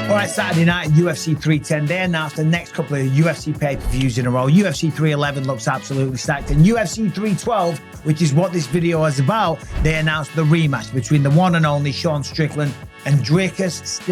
All right, Saturday night, UFC 310. They announced the next couple of UFC pay-per-views in a row. UFC 311 looks absolutely stacked. And UFC 312, which is what this video is about, they announced the rematch between the one and only Sean Strickland and Dricus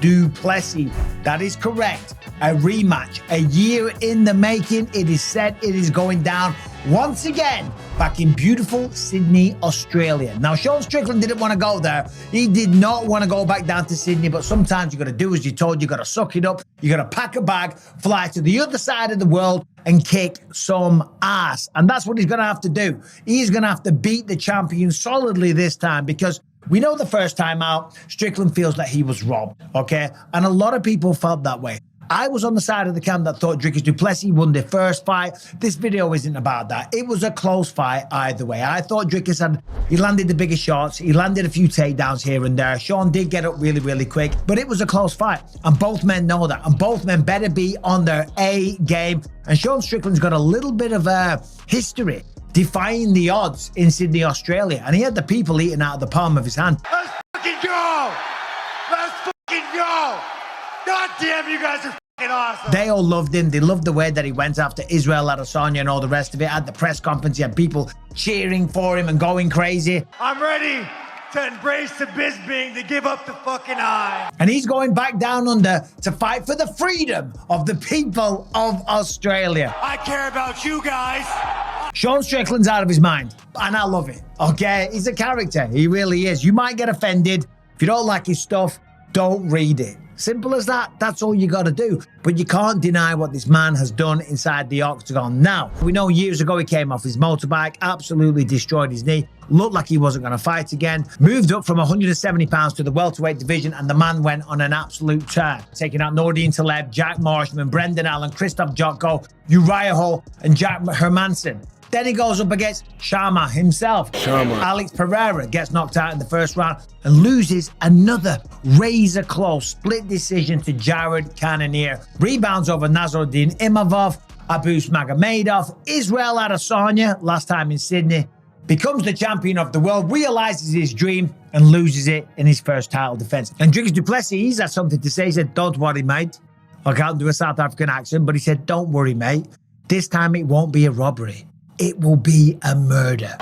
Du Plessis. That is correct. A rematch. A year in the making. It is set. It is going down once again back in beautiful Sydney, Australia. Now, Sean Strickland didn't want to go there. He did not want to go back down to Sydney, but sometimes you got to do as you're told. You got to suck it up. You got to pack a bag, fly to the other side of the world and kick some ass. And that's what he's going to have to do. He's going to have to beat the champion solidly this time, because we know the first time out, Strickland feels that he was robbed, okay? And a lot of people felt that way. I was on the side of the camp that thought Dricus Du Plessis won the first fight. This video isn't about that. It was a close fight either way. I thought Dricus he landed the bigger shots. He landed a few takedowns here and there. Sean did get up really, really quick, but it was a close fight. And both men know that. And both men better be on their A game. And Sean Strickland's got a little bit of a history defying the odds in Sydney, Australia. And he had the people eating out of the palm of his hand. Let's fucking go! Let's fucking go! God damn, you guys are fucking awesome. They all loved him. They loved the way that he went after Israel Adesanya and all the rest of it. At the press conference, you had people cheering for him and going crazy. I'm ready to embrace the Bisping, to give up the fucking eye. And he's going back down under to fight for the freedom of the people of Australia. I care about you guys. Sean Strickland's out of his mind, and I love it, okay? He's a character. He really is. You might get offended. If you don't like his stuff, don't read it. Simple as that. That's all you got to do. But you can't deny what this man has done inside the octagon. Now, we know years ago he came off his motorbike, absolutely destroyed his knee, looked like he wasn't going to fight again, moved up from 170 pounds to the welterweight division, and the man went on an absolute tear, taking out Nordine Taleb, Jack Marshman, Brendan Allen, Christoph Jotko, Uriah Hall, and Jack Hermanson. Then he goes up against Sharma himself. Alex Pereira gets knocked out in the first round and loses another razor-close split decision to Jared Cannonier. Rebounds over Nasruddin Imavov, Abus Magomedov, Israel Adesanya, last time in Sydney, becomes the champion of the world, realizes his dream and loses it in his first title defense. And Dricus Du Plessis, he's had something to say. He said, "Don't worry, mate." I can't do a South African accent, but he said, "Don't worry, mate. This time it won't be a robbery. It will be a murder."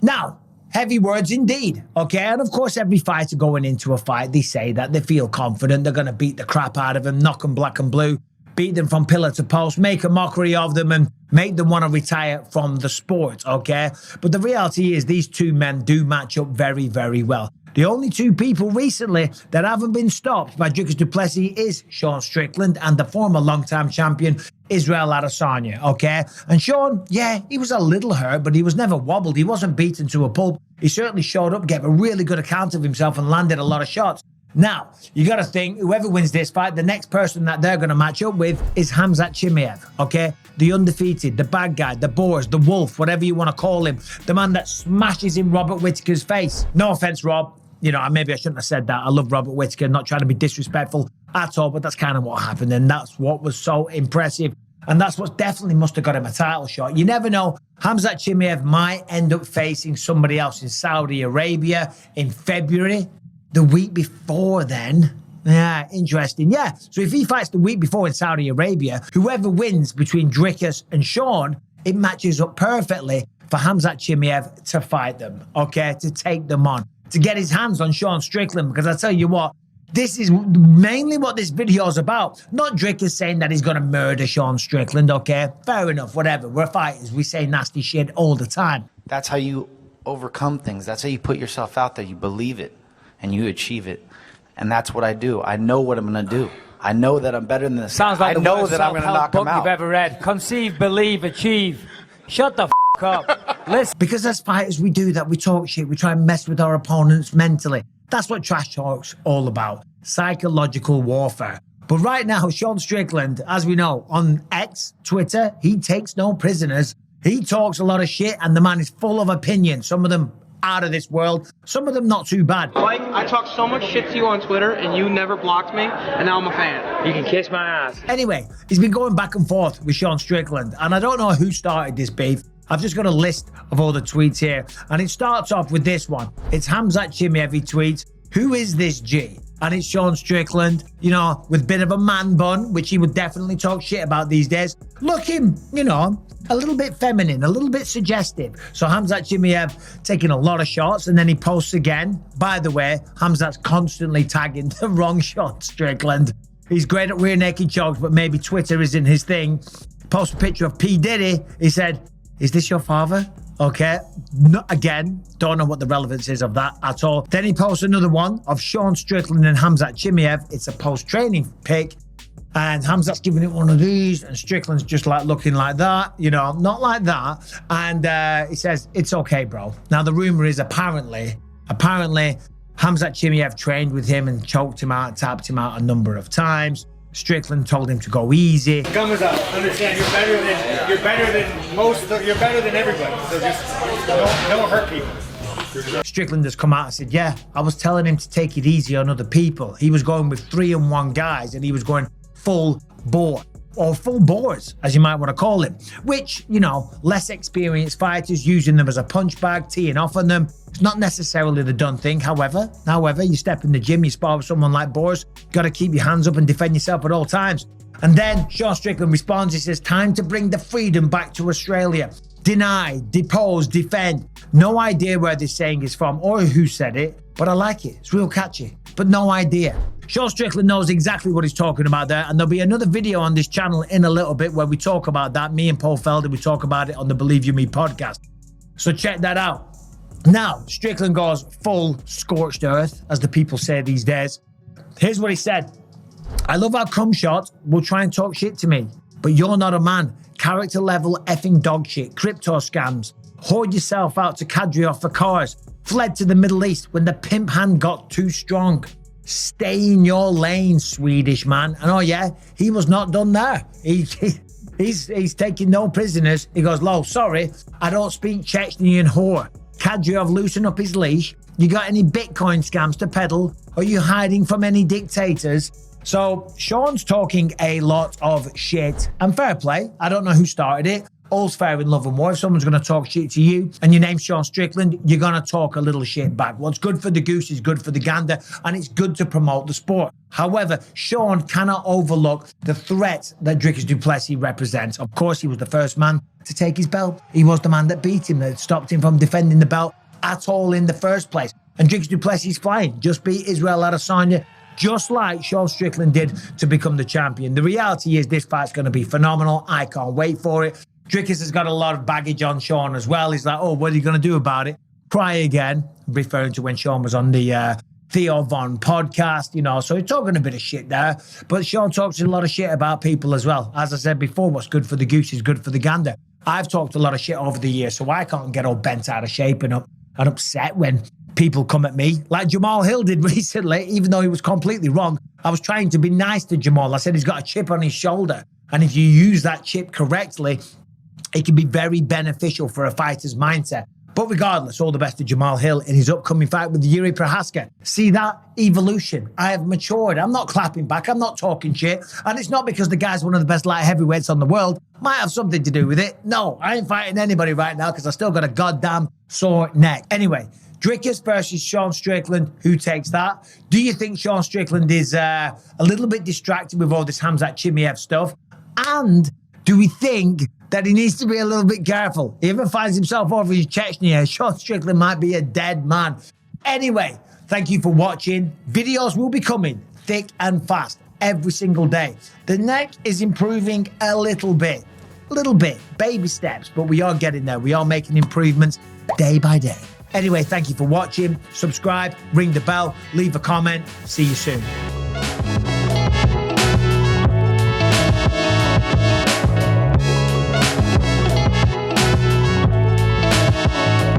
Now, heavy words indeed, okay? And of course, every fighter going into a fight, they say that they feel confident. They're going to beat the crap out of them, knock them black and blue, beat them from pillar to post, make a mockery of them, and make them want to retire from the sport, okay? But the reality is these two men do match up very, very well. The only two people recently that haven't been stopped by Dricus Du Plessis is Sean Strickland and the former long-time champion, Israel Adesanya, okay? And Sean, yeah, he was a little hurt, but he was never wobbled. He wasn't beaten to a pulp. He certainly showed up, gave a really good account of himself and landed a lot of shots. Now, you got to think, whoever wins this fight, the next person that they're going to match up with is Khamzat Chimaev, okay? The undefeated, the bad guy, the boars, the wolf, whatever you want to call him. The man that smashes in Robert Whittaker's face. No offense, Rob. You know, maybe I shouldn't have said that. I love Robert Whittaker, not trying to be disrespectful at all, but that's kind of what happened. And that's what was so impressive. And that's what definitely must have got him a title shot. You never know. Khamzat Chimaev might end up facing somebody else in Saudi Arabia in February. The week before then. Yeah, interesting. Yeah, so if he fights the week before in Saudi Arabia, whoever wins between Dricus and Sean, it matches up perfectly for Khamzat Chimaev to fight them, okay, to take them on, to get his hands on Sean Strickland. Because I tell you what, this is mainly what this video is about. Not Dricus saying that he's going to murder Sean Strickland, okay? Fair enough, whatever. We're fighters. We say nasty shit all the time. That's how you overcome things. That's how you put yourself out there. You believe it and you achieve it. And that's what I do. I know what I'm going to do. I know that I'm better than this. Sounds like I the know worst that I'm going to knock him book out. you've ever read. Conceive, believe, achieve. Shut the f up. Listen. Because as fighters, we do that. We talk shit. We try and mess with our opponents mentally. That's what trash talk's all about. Psychological warfare. But right now, Sean Strickland, as we know, on X, Twitter, he takes no prisoners. He talks a lot of shit, and the man is full of opinions. Some of them out of this world, some of them not too bad. Mike, I talked so much shit to you on Twitter, and you never blocked me, and now I'm a fan. You can kiss my ass. Anyway, he's been going back and forth with Sean Strickland, and I don't know who started this beef. I've just got a list of all the tweets here, and it starts off with this one. It's Khamzat Chimaev tweets, "Who is this G? and it's Sean Strickland, you know, with a bit of a man bun, which he would definitely talk shit about these days, looking, you know, a little bit feminine, a little bit suggestive. So Khamzat Chimaev taking a lot of shots, and then he posts again. By the way, Khamzat's constantly tagging the wrong Sean Strickland. He's great at rear naked chokes, but maybe Twitter isn't his thing. Post a picture of P. Diddy. He said, "Is this your father?" Okay, again, don't know what the relevance is of that at all. Then he posts another one of Sean Strickland and Khamzat Chimaev. It's a post-training pic, and Khamzat's giving it one of these, and Strickland's just like looking like that, you know, not like that. And he says, "It's okay, bro." Now, the rumor is apparently, Khamzat Chimaev trained with him and choked him out, tapped him out a number of times. Strickland told him to go easy. Khamzat, understand you're better than everybody. So just don't hurt people. Strickland has come out and said, "Yeah, I was telling him to take it easy on other people." He was going with 3-on-1 guys, and he was going full bore, or full bores, as you might want to call him, which, you know, less experienced fighters using them as a punch bag, teeing off on them. It's not necessarily the done thing. However, you step in the gym, you spar with someone like Boris, got to keep your hands up and defend yourself at all times. And then Sean Strickland responds, he says, "Time to bring the freedom back to Australia. Deny, depose, defend." No idea where this saying is from or who said it, but I like it. It's real catchy, but no idea. Sean Strickland knows exactly what he's talking about there, and there'll be another video on this channel in a little bit where we talk about that. Me and Paul Felder, we talk about it on the Believe You Me podcast. So check that out. Now, Strickland goes full scorched earth, as the people say these days. Here's what he said. "I love how cum shot will try and talk shit to me, but you're not a man. Character level effing dog shit, crypto scams, hoard yourself out to cadre off for cars, fled to the Middle East when the pimp hand got too strong. Stay in your lane, Swedish man." And oh yeah, he was not done there. He's taking no prisoners. He goes, "Lo, sorry, I don't speak Chechnyan whore. Kadyrov loosen up his leash. You got any Bitcoin scams to peddle? Are you hiding from any dictators?" So Sean's talking a lot of shit, and fair play. I don't know who started it. All's fair in love and war. If someone's going to talk shit to you and your name's Sean Strickland, you're going to talk a little shit back. What's good for the goose is good for the gander, and it's good to promote the sport. However, Sean cannot overlook the threat that Dricus Du Plessis represents. Of course, he was the first man to take his belt. He was the man that beat him, that stopped him from defending the belt at all in the first place. And Dricus Du Plessis is flying. Just beat Israel Adesanya, just like Sean Strickland did to become the champion. The reality is this fight's going to be phenomenal. I can't wait for it. Dricus has got a lot of baggage on Sean as well. He's like, "Oh, what are you going to do about it? Cry again," referring to when Sean was on the Theo Von podcast, you know, so he's talking a bit of shit there. But Sean talks a lot of shit about people as well. As I said before, what's good for the goose is good for the gander. I've talked a lot of shit over the years, so I can't get all bent out of shape and upset when people come at me, like Jamal Hill did recently, even though he was completely wrong. I was trying to be nice to Jamal. I said he's got a chip on his shoulder, and if you use that chip correctly, it can be very beneficial for a fighter's mindset. But regardless, all the best to Jamal Hill in his upcoming fight with Yuri Prohaska. See that evolution? I have matured. I'm not clapping back. I'm not talking shit. And it's not because the guy's one of the best light heavyweights on the world. Might have something to do with it. No, I ain't fighting anybody right now because I still got a goddamn sore neck. Anyway, Dricus versus Sean Strickland. Who takes that? Do you think Sean Strickland is a little bit distracted with all this Khamzat Chimaev stuff? And do we think that he needs to be a little bit careful? He ever finds himself over his Chechnya, Sean Strickland might be a dead man. Anyway, thank you for watching. Videos will be coming thick and fast every single day. The neck is improving a little bit, baby steps, but we are getting there. We are making improvements day by day. Anyway, thank you for watching. Subscribe, ring the bell, leave a comment. See you soon.